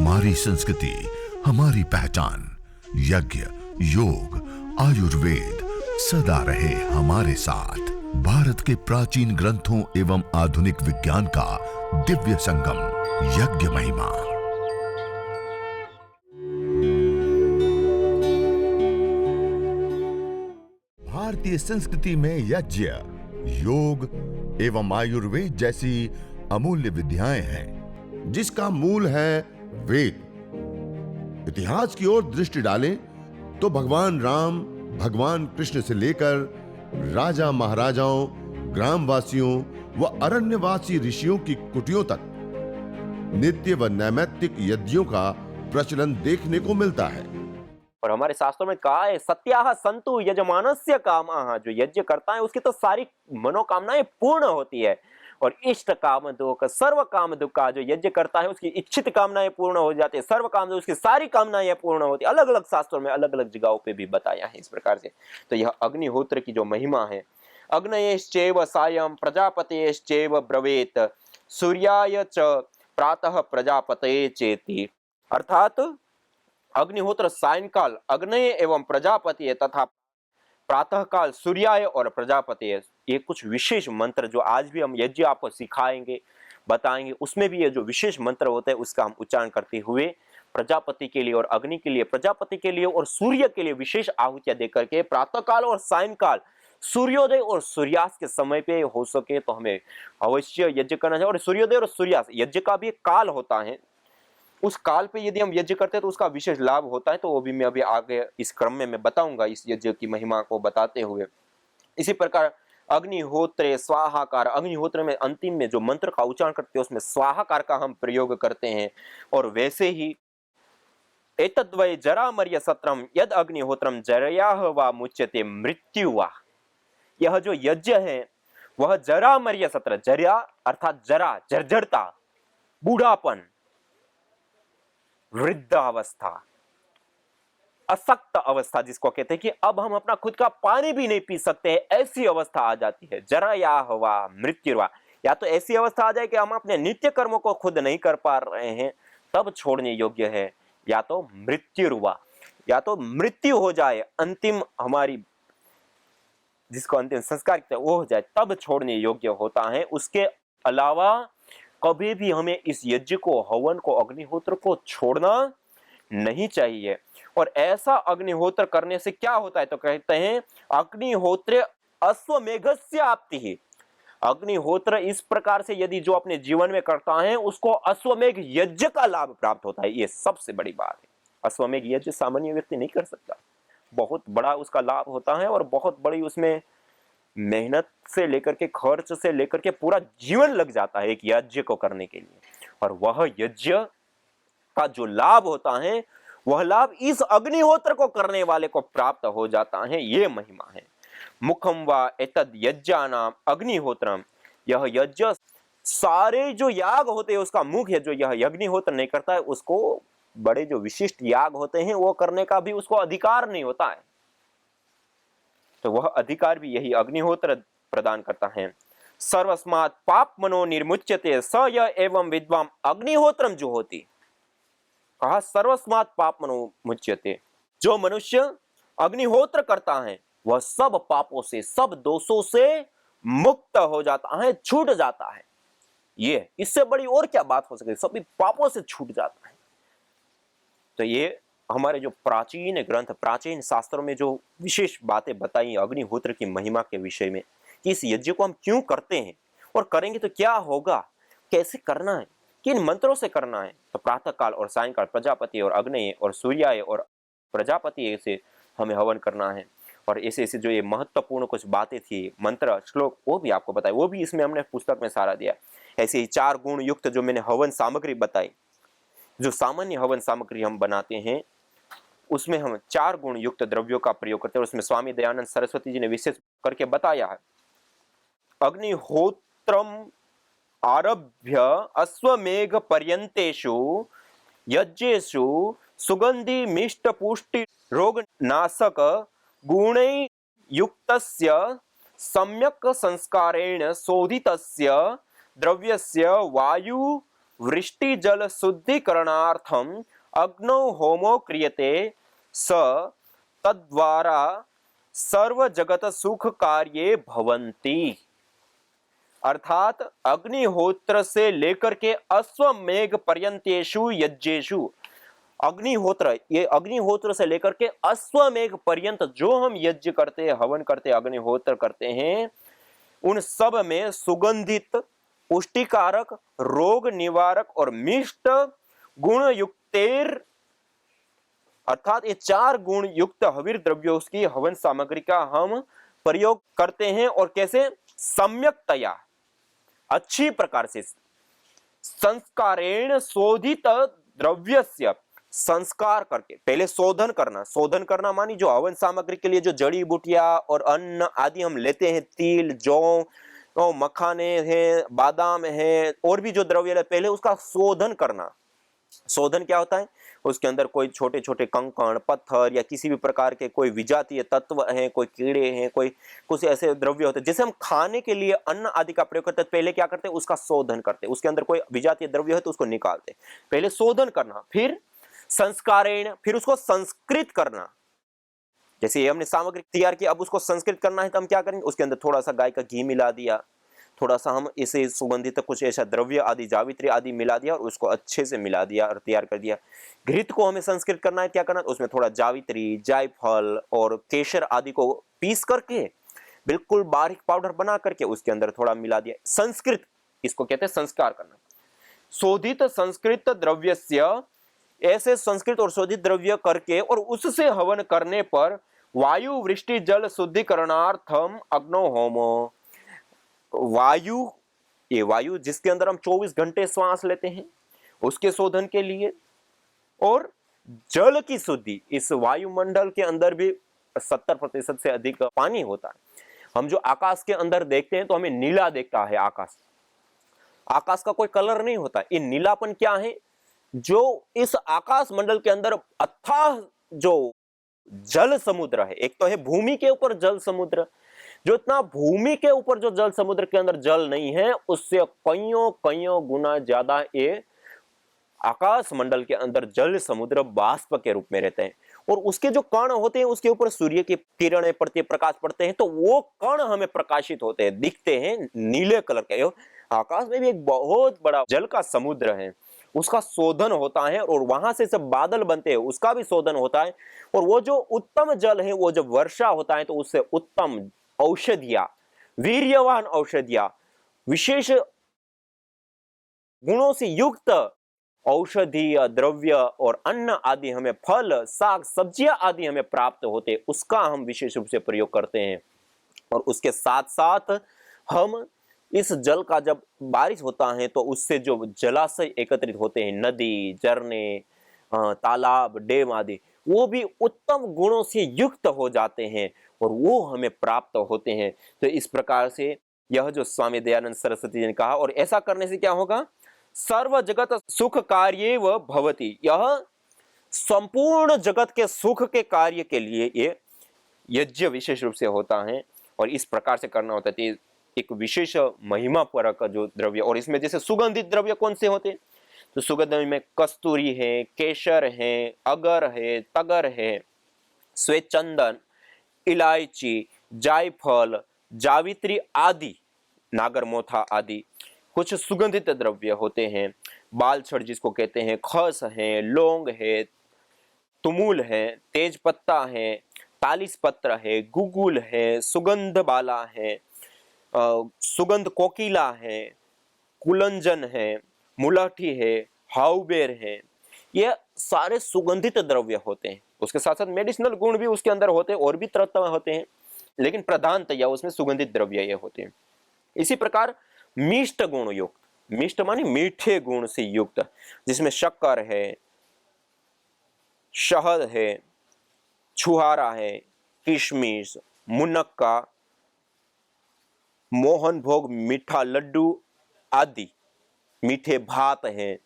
हमारी संस्कृति, हमारी पहचान। यज्ञ, योग, आयुर्वेद सदा रहे हमारे साथ। भारत के प्राचीन ग्रंथों एवं आधुनिक विज्ञान का दिव्य संगम, यज्ञ महिमा। भारतीय संस्कृति में यज्ञ, योग एवं आयुर्वेद जैसी अमूल्य विद्याएं हैं, जिसका मूल है वेद। इतिहास की ओर दृष्टि डालें तो भगवान राम, भगवान कृष्ण से लेकर राजा महाराजाओं, ग्रामवासियों व अरण्यवासी ऋषियों की कुटियों तक नित्य व नैमित्तिक यज्ञों का प्रचलन देखने को मिलता है। और हमारे शास्त्रों में कहा है, सत्याह संतु यजमानस्य कामाः, जो यज्ञ करता है उसकी तो सारी मनोकामनाएं पूर्ण होती है। और इष्ट काम दुख, सर्व काम दुख का जो यज्ञ करता है उसकी इच्छित कामनाएं पूर्ण हो जाती है, सर्व काम दुख, उसकी सारी कामनाएं पूर्ण होती है। अलग अलग शास्त्रों में अलग अलग जगहों पे भी बताया है इस प्रकार से। तो यह अग्निहोत्र की जो महिमा है, अग्नयेश्चैव सायं प्रजापतेश्चैव ब्रवेत सूर्याय च प्रातः प्रजापतये चेति। अर्थात अग्निहोत्र सायंकाल अग्नय एवं प्रजापति तथा प्रातः काल सूर्याय और प्रजापति, ये कुछ विशेष मंत्र जो आज भी हम यज्ञ आपको सिखाएंगे, बताएंगे, उसमें भी ये जो विशेष मंत्र होते हैं उसका हम उच्चारण करते हुए प्रजापति के लिए और अग्नि के लिए, प्रजापति के लिए और सूर्य के लिए विशेष आहुतियां देकर के प्रातः काल और सायंकाल सूर्योदय और सूर्यास्त के समय पे हो सके तो हमें अवश्य यज्ञ करना चाहिए। और सूर्योदय और सूर्यास्त यज्ञ का भी एक काल होता है, उस काल पे यदि हम यज्ञ करते हैं तो उसका विशेष लाभ होता है। तो वो भी मैं अभी आगे इस क्रम में मैं बताऊंगा, इस यज्ञ की महिमा को बताते हुए। इसी प्रकार अग्निहोत्रे स्वाहाकार, अग्निहोत्र में अंतिम में जो मंत्र का उच्चारण करते हैं उसमें स्वाहाकार का हम प्रयोग करते हैं। और वैसे ही एतद्वै जरामर्य सत्रम यद अग्निहोत्रम जरयाह वा मुच्यते मृत्यु वा, यह जो यज्ञ है वह जरामर्य सत्र, जरा अर्थात जरा, जर्जरता, बूढ़ापन, वृद्धावस्था, असक्त अवस्था जिसको कहते हैं कि अब हम अपना खुद का पानी भी नहीं पी सकते हैं, ऐसी अवस्था आ जाती है। जरा या हवा मृत्युर्वा, या तो ऐसी अवस्था आ जाए कि हम अपने नित्य कर्मों को खुद नहीं कर पा रहे हैं तब छोड़ने योग्य है, या तो मृत्युर्वा, या तो मृत्यु हो जाए, अंतिम हमारी जिसको अंतिम संस्कार कहते हैं वो हो जाए तब छोड़ने योग्य होता है। उसके अलावा कभी भी हमें इस यज्ञ को, हवन को, अग्निहोत्र को छोड़ना नहीं चाहिए। और ऐसा अग्निहोत्र करने से क्या होता है तो कहते हैं अग्निहोत्र अश्वमेघस्य आप्तिः। अग्निहोत्र इस प्रकार से यदि जो अपने जीवन में करता है उसको अश्वमेघ यज्ञ का लाभ प्राप्त होता है। ये सबसे बड़ी बात है। अश्वमेघ यज्ञ सामान्य व्यक्ति नहीं कर सकता, बहुत बड़ा उसका लाभ होता है और बहुत बड़ी उसमें मेहनत से लेकर के खर्च से लेकर के पूरा जीवन लग जाता है एक यज्ञ को करने के लिए। और वह यज्ञ का जो लाभ होता है वह लाभ इस अग्निहोत्र को करने वाले को प्राप्त हो जाता है। ये महिमा है। मुखम वा एतद यज्ञानाम अग्निहोत्रम, यह यज्ञ सारे जो याग होते हैं उसका मुख है। जो यह अग्निहोत्र नहीं करता है उसको बड़े जो विशिष्ट याग होते हैं वो करने का भी उसको अधिकार नहीं होता है। तो वह अधिकार भी यही अग्निहोत्र प्रदान करता है। सर्वस्मात् पाप मनो निर्मुच्यते स य एवं विद्वाम अग्निहोत्रम जुहोति। कहा सर्वस्मात् पाप मनो मुच्यते, जो मनुष्य अग्निहोत्र करता है वह सब पापों से, सब दोषों से मुक्त हो जाता है, छूट जाता है। ये इससे बड़ी और क्या बात हो सके, सभी पापों से छूट जाता है। तो ये हमारे जो प्राचीन ग्रंथ, प्राचीन शास्त्रों में जो विशेष बातें बताई अग्निहोत्र की महिमा के विषय में, कि इस यज्ञ को हम क्यों करते हैं और करेंगे तो क्या होगा, कैसे करना है, किन मंत्रों से करना है। तो प्रातः काल और सायंकाल प्रजापति और अग्नि और सूर्याय और प्रजापति से हमें हवन करना है। और ऐसे ऐसे जो ये महत्वपूर्ण कुछ बातें थी, मंत्र, श्लोक, वो भी आपको बताए, वो भी इसमें हमने पुस्तक में सारा दिया। ऐसे ही 4 गुण युक्त जो मैंने हवन सामग्री बताई, जो सामान्य हवन सामग्री हम बनाते हैं उसमें हम 4 गुण युक्त द्रव्यों का प्रयोग करते हैं। उसमें स्वामी दयानंद सरस्वती जी ने विशेष करके बताया है, अग्निहोत्रम आरभ्य अश्वमेघ पर्यंतेषु यज्ञेषु सुगंधि मिष्ट पुष्टि रोग नाशक गुणै युक्तस्य सम्यक संस्कारेण शोधितस्य द्रव्यस्य वायु वृष्टि जल शुद्धिकरणार्थम अग्नौ होमो क्रियते स तद्वारा सर्व जगत सुख कार्ये भवन्ति। अर्थात अग्निहोत्र से लेकर के अश्वमेघ पर्यंतेषु यज्ञेषु, अग्निहोत्र, ये अग्निहोत्र से लेकर के अश्वमेघ पर्यंत जो हम यज्ञ करते हैं, हवन करते हैं, अग्निहोत्र करते हैं, उन सब में सुगंधित, पुष्टिकारक, रोग निवारक और मिष्ट गुण युक्तेर, अर्थात ये 4 गुण युक्त हविर द्रव्यों की हवन सामग्री का हम प्रयोग करते हैं। और कैसे? सम्यक्तया, अच्छी प्रकार से, संस्कारेण शोधित द्रव्यस्य, संस्कार करके, पहले शोधन करना। शोधन करना मानी जो हवन सामग्री के लिए जो जड़ी बूटियां और अन्न आदि हम लेते हैं, तिल, जौ, मखाने हैं, बादाम है, और भी जो द्रव्य है, पहले उसका शोधन करना। शोधन क्या होता है? उसके अंदर कोई छोटे छोटे कंकड़, पत्थर या किसी भी प्रकार के कोई विजातीय तत्व हैं, कोई कीड़े हैं, कोई कुछ ऐसे द्रव्य होते हैं जैसे हम खाने के लिए अन्न आदि का प्रयोग करते हैं, पहले क्या करते हैं? उसका शोधन करते हैं। उसके अंदर कोई विजातीय द्रव्य है तो उसको निकालते हैं, पहले शोधन करना। फिर संस्कारेण, फिर उसको संस्कृत करना। जैसे ये हमने सामग्री तैयार की, अब उसको संस्कृत करना है तो हम क्या करेंगे? उसके अंदर थोड़ा सा गाय का घी मिला दिया, थोड़ा सा हम इसे सुगंधित कुछ ऐसा द्रव्य आदि, जावित्री आदि मिला दिया और उसको अच्छे से मिला दिया और तैयार कर दिया। घृत को हमें संस्कृत करना है, क्या करना है? उसमें थोड़ा जावित्री, जायफल और केसर आदि को पीस करके बिल्कुल बारीक पाउडर बना करके उसके अंदर थोड़ा मिला दिया। संस्कृत, इसको कहते हैं संस्कार करना। शोधित संस्कृत द्रव्यस्य, ऐसे संस्कृत और शोधित द्रव्य करके और उससे हवन करने पर वायु वृष्टि जल शुद्धिकरणार्थम अग्नो होमो, वायु, ये वायु जिसके अंदर हम 24 घंटे श्वास लेते हैं, उसके शोधन के लिए, और जल की शुद्धि, इस वायुमंडल के अंदर भी 70% से अधिक पानी होता है। हम जो आकाश के अंदर देखते हैं तो हमें नीला देखता है आकाश, आकाश का कोई कलर नहीं होता। ये नीलापन क्या है? जो इस आकाश मंडल के अंदर अथाह जो जल समुद्र है, एक तो है भूमि के ऊपर जल समुद्र, जो इतना भूमि के ऊपर जो जल समुद्र के अंदर जल नहीं है, उससे कईयों कईयों गुना ज्यादा ये आकाश मंडल के अंदर जल समुद्र बाष्प के रूप में रहते हैं। और उसके जो कण होते हैं उसके ऊपर सूर्य की किरणें पड़ती है, प्रकाश पड़ते हैं, तो वो कण हमें प्रकाशित होते हैं, दिखते हैं नीले कलर के। आकाश में भी एक बहुत बड़ा जल का समुद्र है, उसका शोधन होता है और वहां से सब बादल बनते हैं, उसका भी शोधन होता है। और वो जो उत्तम जल है, वो जब वर्षा होता है तो उससे उत्तम औषधियां, वीर्यवान औषधियां, विशेष गुणों से युक्त औषधीय द्रव्य और अन्न आदि हमें, फल, साग, सब्जियां आदि हमें प्राप्त होते, उसका हम विशेष रूप से प्रयोग करते हैं। और उसके साथ साथ हम इस जल का, जब बारिश होता है तो उससे जो जलाशय एकत्रित होते हैं, नदी, झरने, तालाब, डैम आदि, वो भी उत्तम गुणों से युक्त हो जाते हैं और वो हमें प्राप्त होते हैं। तो इस प्रकार से यह जो स्वामी दयानंद सरस्वती जी ने कहा, और ऐसा करने से क्या होगा? सर्व जगत सुख कार्ये व भवति, यह संपूर्ण जगत के सुख के कार्य के लिए ये यज्ञ विशेष रूप से होता है और इस प्रकार से करना होता है। एक विशेष महिमा परक जो द्रव्य, और इसमें जैसे सुगंधित द्रव्य कौन से होते हैं? तो सुगंध में कस्तूरी है, केसर है, अगर है, तगर है, श्वेत चंदन, इलायची, जायफल, जावित्री आदि, नागरमोथा आदि कुछ सुगंधित द्रव्य होते हैं। बालछड़ जिसको कहते हैं, खस है, लौंग है, तुमुल है, तेज पत्ता है, तालिस पत्र है, गुगुल है, सुगंध बाला है, सुगंध कोकिला है, कुलंजन है, मुलाठी है, हाउबेर है, ये सारे सुगंधित द्रव्य होते हैं। उसके साथ साथ मेडिसिनल गुण भी उसके अंदर होते हैं और भी तरह होते हैं, लेकिन प्रधानतया उसमें सुगंधित द्रव्य ये होते हैं। इसी प्रकार मिष्ट गुण युक्त, मिष्ट माने मीठे गुण से युक्त, जिसमें शक्कर है, शहद है, छुहारा है, किशमिश, मुनक्का, मोहन भोग, मीठा लड्डू आदि, मीठे भात हैं,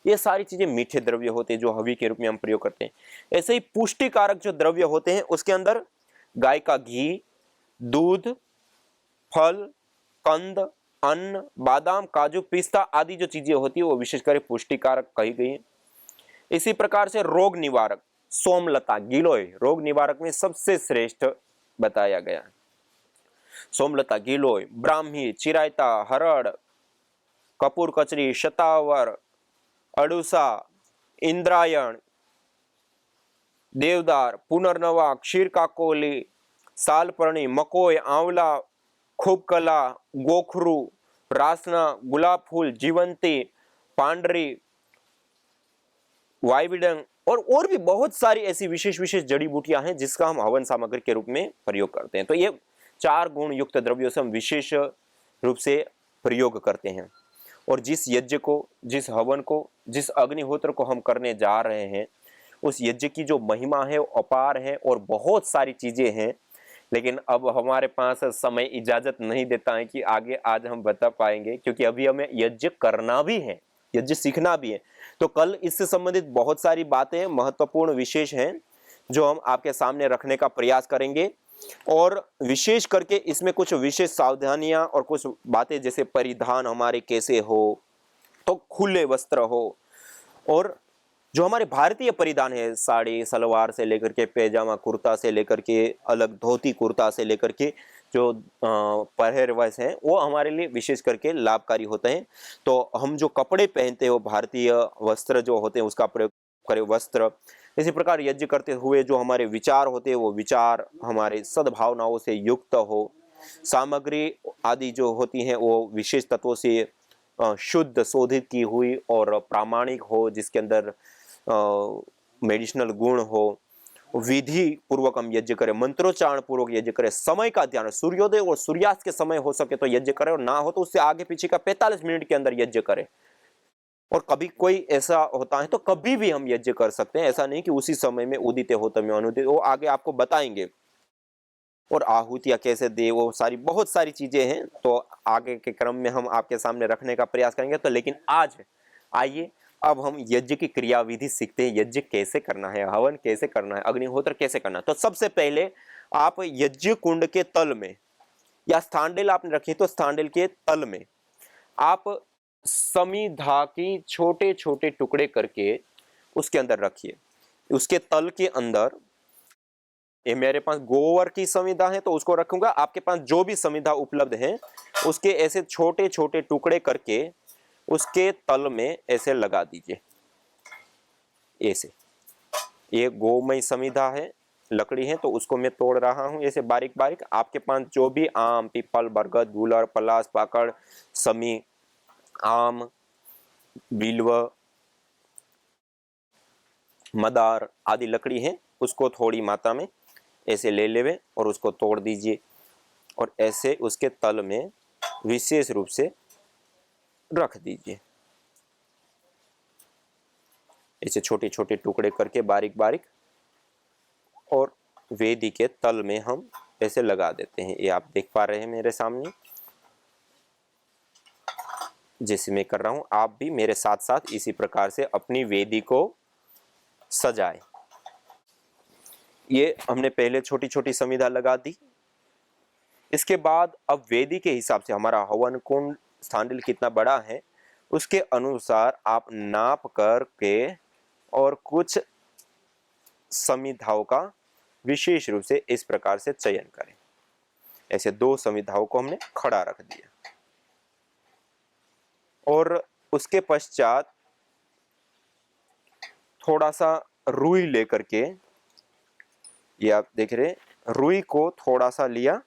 ये सारी चीजें मीठे द्रव्य होते हैं जो हवि के रूप में हम प्रयोग करते हैं। ऐसे ही पुष्टिकारक जो द्रव्य होते हैं उसके अंदर गाय का घी, दूध, फल, कंद, अन्न, बादाम, काजू, पिस्ता आदि जो चीजें होती है वो विशेषकर पुष्टिकारक कही गई है। इसी प्रकार से रोग निवारक सोमलता, गिलोय रोग निवारक में सबसे श्रेष्ठ बताया गया है। सोमलता, गिलोय, ब्राह्मी, चिरायता, हरड़, कपूर कचरी, शतावर, अड़ूसा, इंद्रायण, देवदार, पुनर्नवा, क्षीर काकोली, सालपर्णी, मकोय, आंवला, खूबकला, गोखरू, रासना, गुलाब फूल, जीवंती, पांडरी, वाइविडंग और भी बहुत सारी ऐसी विशेष विशेष जड़ी बूटियां हैं जिसका हम हवन सामग्री के रूप में प्रयोग करते हैं। तो ये 4 गुण युक्त द्रव्यों से हम विशेष रूप से प्रयोग करते हैं। और जिस यज्ञ को, जिस हवन को, जिस अग्निहोत्र को हम करने जा रहे हैं, उस यज्ञ की जो महिमा है वो अपार है और बहुत सारी चीजें हैं। लेकिन अब हमारे पास समय इजाजत नहीं देता है कि आगे आज हम बता पाएंगे, क्योंकि अभी हमें यज्ञ करना भी है, यज्ञ सीखना भी है। तो कल इससे संबंधित बहुत सारी बातें महत्वपूर्ण विशेष हैं जो हम आपके सामने रखने का प्रयास करेंगे। और विशेष करके इसमें कुछ विशेष सावधानियां और कुछ बातें, जैसे परिधान हमारे कैसे हो, तो खुले वस्त्र हो, और जो हमारे भारतीय परिधान है, साड़ी सलवार से लेकर के पैजामा कुर्ता से लेकर के अलग धोती कुर्ता से लेकर के जो पहरवेश है वो हमारे लिए विशेष करके लाभकारी होते हैं। तो हम जो कपड़े पहनते हैं वो भारतीय वस्त्र जो होते हैं उसका प्रयोग करें, वस्त्र। इसी प्रकार यज्ञ करते हुए जो हमारे विचार होते हैं वो विचार हमारे सद्भावनाओं से युक्त हो। सामग्री आदि जो होती हैं वो विशेष तत्वों से शुद्ध शोधित की हुई और प्रामाणिक हो, जिसके अंदर मेडिसिनल गुण हो। विधि पूर्वक हम यज्ञ करें, मंत्रोच्चारण पूर्वक यज्ञ करें, समय का ध्यान, सूर्योदय और सूर्यास्त के समय हो सके तो यज्ञ करें, और ना हो तो उससे आगे पीछे का 45 मिनट के अंदर यज्ञ करें। और कभी कोई ऐसा होता है तो कभी भी हम यज्ञ कर सकते हैं, ऐसा नहीं कि उसी समय में उदित होतम अनुदित, वो आगे आपको बताएंगे। और आहुतियां कैसे दे, वो सारी बहुत सारी चीजें हैं, तो आगे के क्रम में हम आपके सामने रखने का प्रयास करेंगे। तो लेकिन आज आइए अब हम यज्ञ की क्रियाविधि सीखते हैं, यज्ञ कैसे करना है, हवन कैसे करना है, अग्निहोत्र कैसे करना है। तो सबसे पहले आप यज्ञ कुंड के तल में, या स्थानडेल आपने रखी तो स्थानडेल के तल में आप समिधा की छोटे छोटे टुकड़े करके उसके अंदर रखिए। उसके तल के अंदर, ये मेरे पास गोवर की समिधा है तो उसको रखूंगा, आपके पास जो भी समिधा उपलब्ध है उसके ऐसे छोटे छोटे टुकड़े करके उसके तल में ऐसे लगा दीजिए। ऐसे, ये गोमय समिधा है, लकड़ी है, तो उसको मैं तोड़ रहा हूं ऐसे बारीक बारीक। आपके पास जो भी आम, पीपल, बरगद, गूलर, पलास, पाकड़, समी, आम, बिल्व, मदार आदि लकड़ी है, उसको थोड़ी मात्रा में ऐसे ले लेवे और उसको तोड़ दीजिए, और ऐसे उसके तल में विशेष रूप से रख दीजिए। ऐसे छोटे छोटे टुकड़े करके बारीक बारीक, और वेदी के तल में हम ऐसे लगा देते हैं। ये आप देख पा रहे हैं मेरे सामने, जैसे मैं कर रहा हूं, आप भी मेरे साथ साथ इसी प्रकार से अपनी वेदी को सजाएं। ये हमने पहले छोटी छोटी समिधा लगा दी। इसके बाद अब वेदी के हिसाब से हमारा हवन कुंड स्थानडेल कितना बड़ा है उसके अनुसार आप नाप करके और कुछ समिधाओं का विशेष रूप से इस प्रकार से चयन करें। ऐसे 2 समिधाओं को हमने खड़ा रख दिया, और उसके पश्चात थोड़ा सा रुई लेकर के, ये आप देख रहे, रुई को थोड़ा सा लिया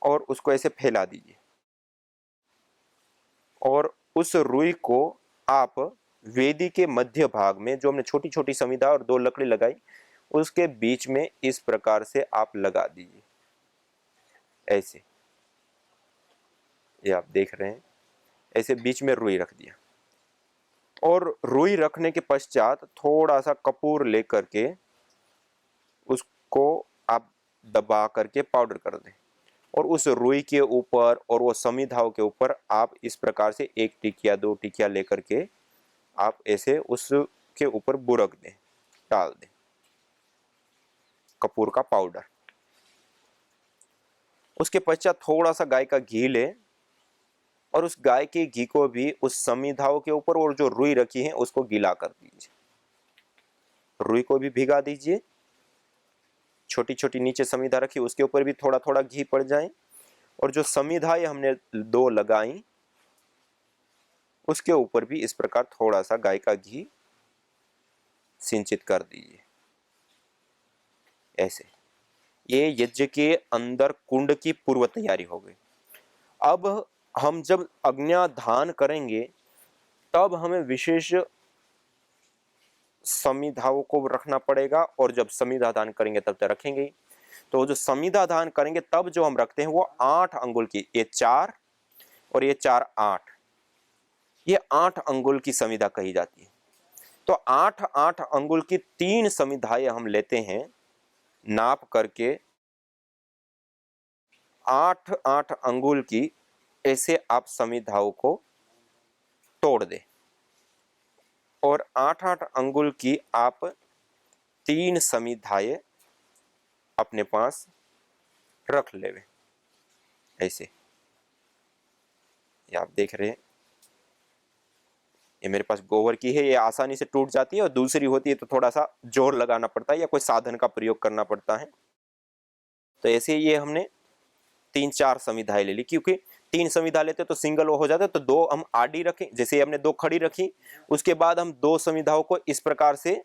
और उसको ऐसे फैला दीजिए, और उस रुई को आप वेदी के मध्य भाग में, जो हमने छोटी छोटी समिधा और 2 लकड़ी लगाई, उसके बीच में इस प्रकार से आप लगा दीजिए। ऐसे, ये आप देख रहे हैं, ऐसे बीच में रुई रख दिया, और रुई रखने के पश्चात थोड़ा सा कपूर लेकर के उसको आप दबा करके पाउडर कर दें, और उस रुई के ऊपर और वो समिधाओं के ऊपर आप इस प्रकार से 1 टिकिया 2 टिकिया लेकर के आप ऐसे उसके ऊपर बुरक दें, डाल दें कपूर का पाउडर। उसके पश्चात थोड़ा सा गाय का घी ले और उस गाय के घी को भी उस समिधाओं के ऊपर और जो रुई रखी है उसको गीला कर दीजिए। रुई को भी भिगा दीजिए, छोटी छोटी नीचे समिधा रखी उसके ऊपर भी थोड़ा थोड़ा घी पड़ जाए, और जो समिधाएं हमने 2 लगाई उसके ऊपर भी इस प्रकार थोड़ा सा गाय का घी सिंचित कर दीजिए। ऐसे ये यज्ञ के अंदर कुंड की पूर्व तैयारी हो गई। अब हम जब अग्न्याधान करेंगे तब हमें विशेष समिधाओं को रखना पड़ेगा, और जब समिधा दान करेंगे तब तक रखेंगे ही। तो जो समिधा दान करेंगे तब जो हम रखते हैं वो 8 अंगुल की, ये 4 और ये 4 8, ये 8 अंगुल की समिधा कही जाती है। तो 8 अंगुल की 3 समिधाएं हम लेते हैं नाप करके, 8 अंगुल की ऐसे आप समिधाओं को तोड़ दें और 8 अंगुल की आप 3 समिधाएं अपने पास रख लेवे। ऐसे ये आप देख रहे हैं, ये मेरे पास गोबर की है, ये आसानी से टूट जाती है, और दूसरी होती है तो थोड़ा सा जोर लगाना पड़ता है या कोई साधन का प्रयोग करना पड़ता है। तो ऐसे ये हमने 3-4 समिधाएं ले ली, क्योंकि 3 समिधा लेते तो सिंगल हो जाता है, तो 2 हम आडी रखें, जैसे हमने 2 खड़ी रखी, उसके बाद हम 2 समिधाओं को इस प्रकार से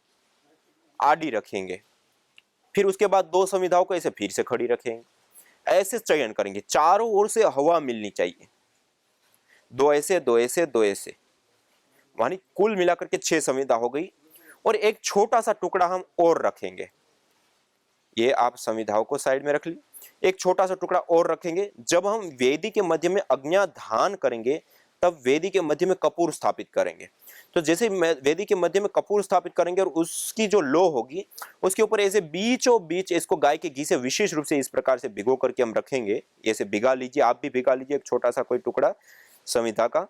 आडी रखेंगे, फिर उसके बाद 2 समिधाओं को ऐसे फिर से खड़ी रखेंगे। ऐसे चयन करेंगे, चारों ओर से हवा मिलनी चाहिए, 2 ऐसे 2 ऐसे 2 ऐसे, मानी कुल मिलाकर के 6 समिधा हो गई। और एक छोटा सा टुकड़ा हम और रखेंगे, ये आप समिधाओं को साइड में रख ली, एक छोटा सा टुकड़ा और रखेंगे। जब हम वेदी के मध्य में अग्न्याधान करेंगे तब वेदी के मध्य में कपूर स्थापित करेंगे। तो जैसे वेदी के मध्य में कपूर स्थापित करेंगे और उसकी जो लो होगी उसके ऊपर ऐसे बीचों बीच इसको गाय के घी से विशेष रूप से इस प्रकार से भिगो करके हम रखेंगे। ऐसे भिगा लीजिए, आप भी भिगा लीजिए, एक छोटा सा कोई टुकड़ा समिधा का,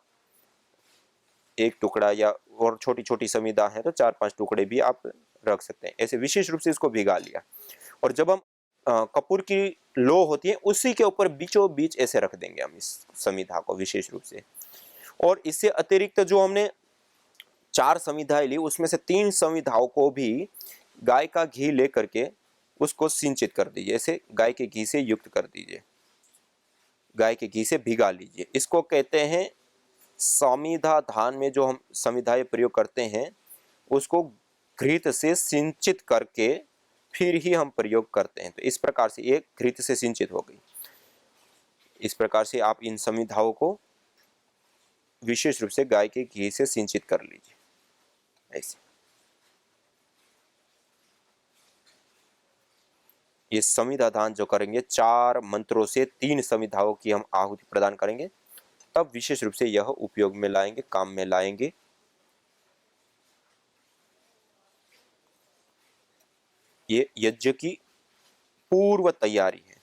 एक टुकड़ा, या और छोटी छोटी समिधा है तो 4-5 टुकड़े भी आप रख सकते हैं। ऐसे विशेष रूप से इसको भिगा लिया, और जब हम कपूर की लो होती है उसी के ऊपर बीचों बीच ऐसे रख देंगे हम इस समिधा को विशेष रूप से। और इससे अतिरिक्त जो हमने 4 समिधाएं ली उसमें से 3 समिधाओं को भी गाय का घी लेकर के उसको सिंचित कर दीजिए, ऐसे गाय के घी से युक्त कर दीजिए, गाय के घी से भिगा लीजिए। इसको कहते हैं समिधा धान में जो हम समिधाएं प्रयोग करते हैं उसको घृत से सिंचित करके फिर ही हम प्रयोग करते हैं। तो इस प्रकार से ये घृत से सिंचित हो गई। इस प्रकार से आप इन समिधाओं को विशेष रूप से गाय के घी से सिंचित कर लीजिए। ऐसे ये समिधा दान जो करेंगे 4 मंत्रों से 3 समिधाओं की हम आहुति प्रदान करेंगे, तब विशेष रूप से यह उपयोग में लाएंगे, काम में लाएंगे। ये यज्ञ की पूर्व तैयारी है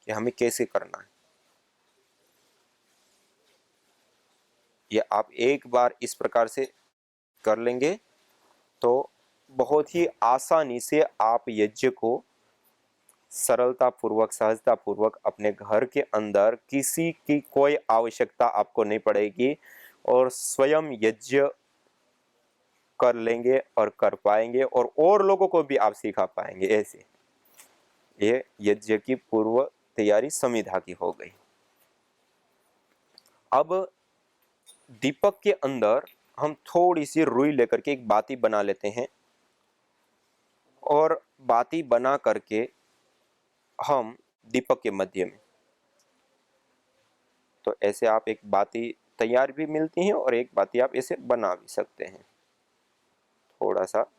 कि हमें कैसे करना है। ये आप एक बार इस प्रकार से कर लेंगे तो बहुत ही आसानी से आप यज्ञ को सरलता पूर्वक, सहजता पूर्वक अपने घर के अंदर किसी की कोई आवश्यकता आपको नहीं पड़ेगी, और स्वयं यज्ञ कर लेंगे और कर पाएंगे, और लोगों को भी आप सिखा पाएंगे। ऐसे ये यज्ञ की पूर्व तैयारी समिधा की हो गई। अब दीपक के अंदर हम थोड़ी सी रुई लेकर के एक बाती बना लेते हैं, और बाती बना करके हम दीपक के मध्य में, तो ऐसे आप एक बाती तैयार भी मिलती है और एक बाती आप ऐसे बना भी सकते हैं। थोड़ा सा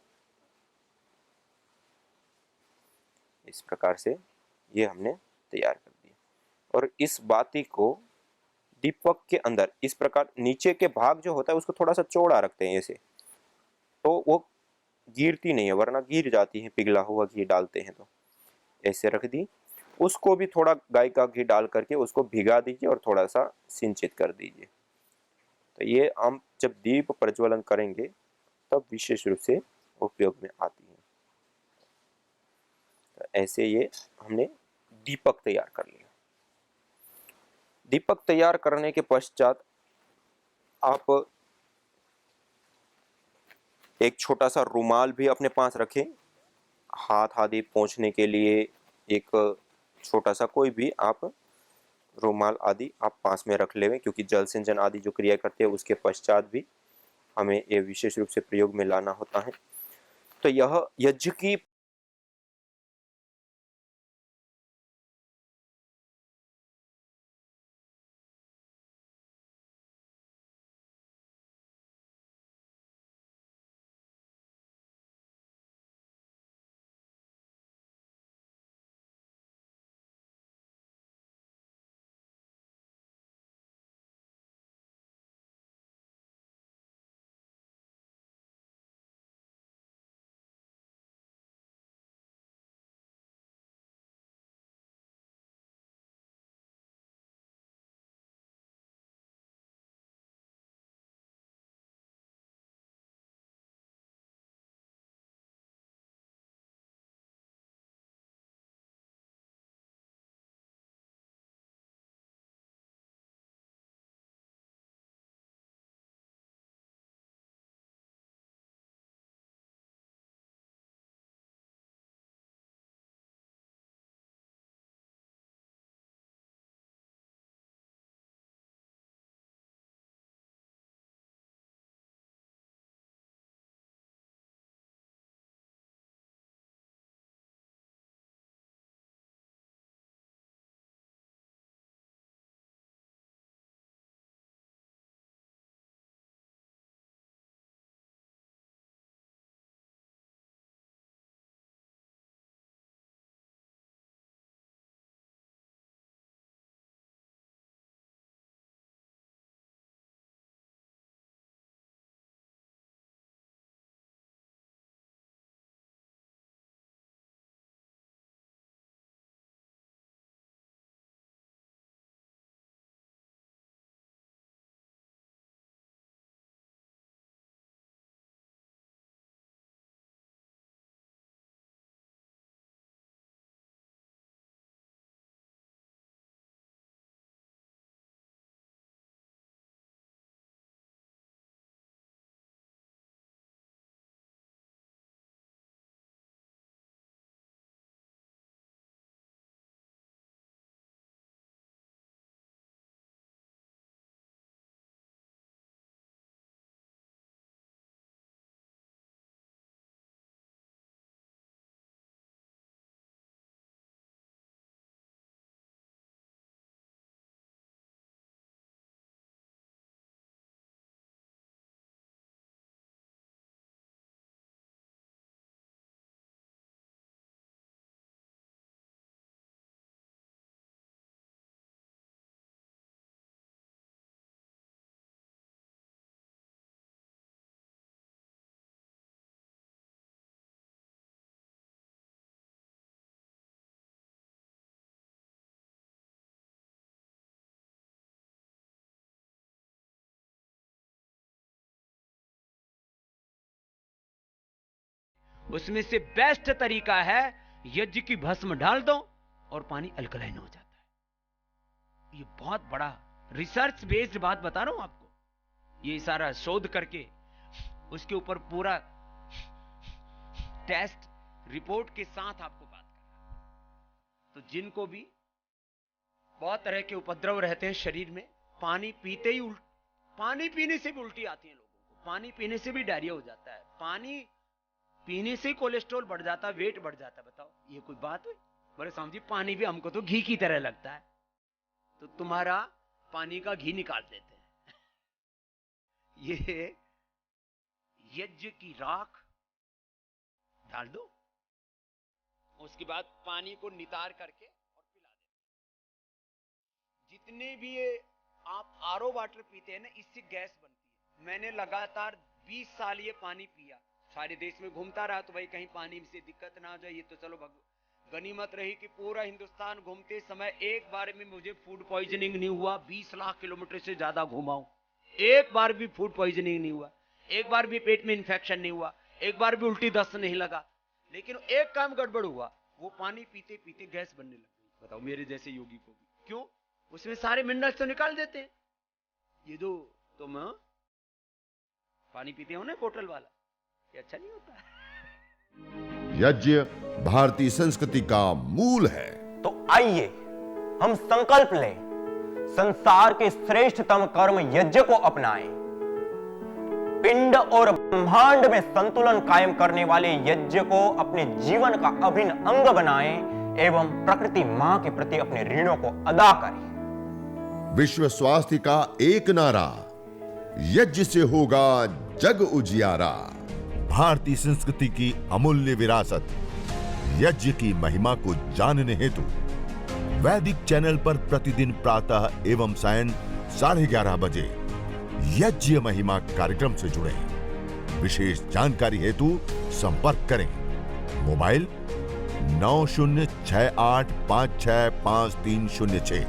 इस प्रकार से ये हमने तैयार कर दिया, और इस बाती को दीपक के अंदर इस प्रकार नीचे के भाग जो होता है उसको थोड़ा सा चौड़ा रखते हैं ऐसे, तो वो गिरती नहीं है, वरना गिर जाती है, पिघला हुआ घी डालते हैं तो। ऐसे रख दी, उसको भी थोड़ा गाय का घी डाल करके उसको भिगा दीजिए और थोड़ा सा सिंचित कर दीजिए। तो ये हम जब दीप प्रज्वलन करेंगे तब विशेष रूप से उपयोग में आती है। तो ऐसे ये हमने दीपक तैयार कर लिया। दीपक तैयार करने के पश्चात आप एक छोटा सा रुमाल भी अपने पास रखें, हाथ आदि पोंछने के लिए एक छोटा सा कोई भी आप रुमाल आदि आप पास में रख लें, क्योंकि जल सिंचन आदि जो क्रिया करते हैं उसके पश्चात भी हमें ये विशेष रूप से प्रयोग में लाना होता है। तो यह यज्ञ की उसमें से बेस्ट तरीका है यज्ञ की भस्म डाल दो और पानी अल्कलाइन हो जाता है। ये बहुत बड़ा रिसर्च बेस्ड बात बता रहा हूं आपको, ये सारा शोध करके उसके ऊपर पूरा टेस्ट रिपोर्ट के साथ आपको बात कर रहा हूं। तो जिनको भी बहुत तरह के उपद्रव रहते हैं शरीर में, पानी पीते ही पानी पीने से भी उल्टी आती है लोगों को, पानी पीने से भी डायरिया हो जाता है, पानी पीने से कोलेस्ट्रॉल बढ़ जाता है, वेट बढ़ जाता है। बताओ ये कोई बात हुई? बोले स्वामी जी पानी भी हमको तो घी की तरह लगता है, तो तुम्हारा पानी का घी निकाल देते हैं। ये यज्ञ की राख डाल दो, उसके बाद पानी को नितार करके और पिला दो। जितने भी ये आप आरओ वाटर पीते हैं ना, इससे गैस बनती है। मैंने लगातार 20 साल ये पानी पिया, सारे देश में घूमता रहा, तो भाई कहीं पानी से दिक्कत ना आ जाए। ये तो चलो गनीमत रही कि पूरा हिंदुस्तान घूमते समय एक बार में मुझे फूड पॉइजनिंग नहीं हुआ। 20 लाख किलोमीटर से ज्यादा घूमा हूं, एक बार भी फूड पॉइजनिंग नहीं हुआ, एक बार भी पेट में इंफेक्शन नहीं हुआ, एक बार भी उल्टी दस्त नहीं लगा। लेकिन एक काम गड़बड़ हुआ, वो पानी पीते पीते गैस बनने लगी। बताओ मेरे जैसे योगी को भी। क्यों? उसमें सारे मिनरल्स तो निकाल देते हैं। ये दो तुम पानी पीते हो ना बोतल वाला, ये अच्छा नहीं होता। यज्ञ भारतीय संस्कृति का मूल है। तो आइए हम संकल्प लें, संसार के श्रेष्ठतम कर्म यज्ञ को अपनाएं। पिंड और ब्रह्मांड में संतुलन कायम करने वाले यज्ञ को अपने जीवन का अभिन्न अंग बनाएं एवं प्रकृति मां के प्रति अपने ऋणों को अदा करें। विश्व स्वास्थ्य का एक नारा, यज्ञ से होगा जग उजियारा। भारतीय संस्कृति की अमूल्य विरासत यज्ञ की महिमा को जानने हेतु वैदिक चैनल पर प्रतिदिन प्रातः एवं सायं 11:30 बजे यज्ञ महिमा कार्यक्रम से जुड़े। विशेष जानकारी हेतु संपर्क करें। मोबाइल 9068565306।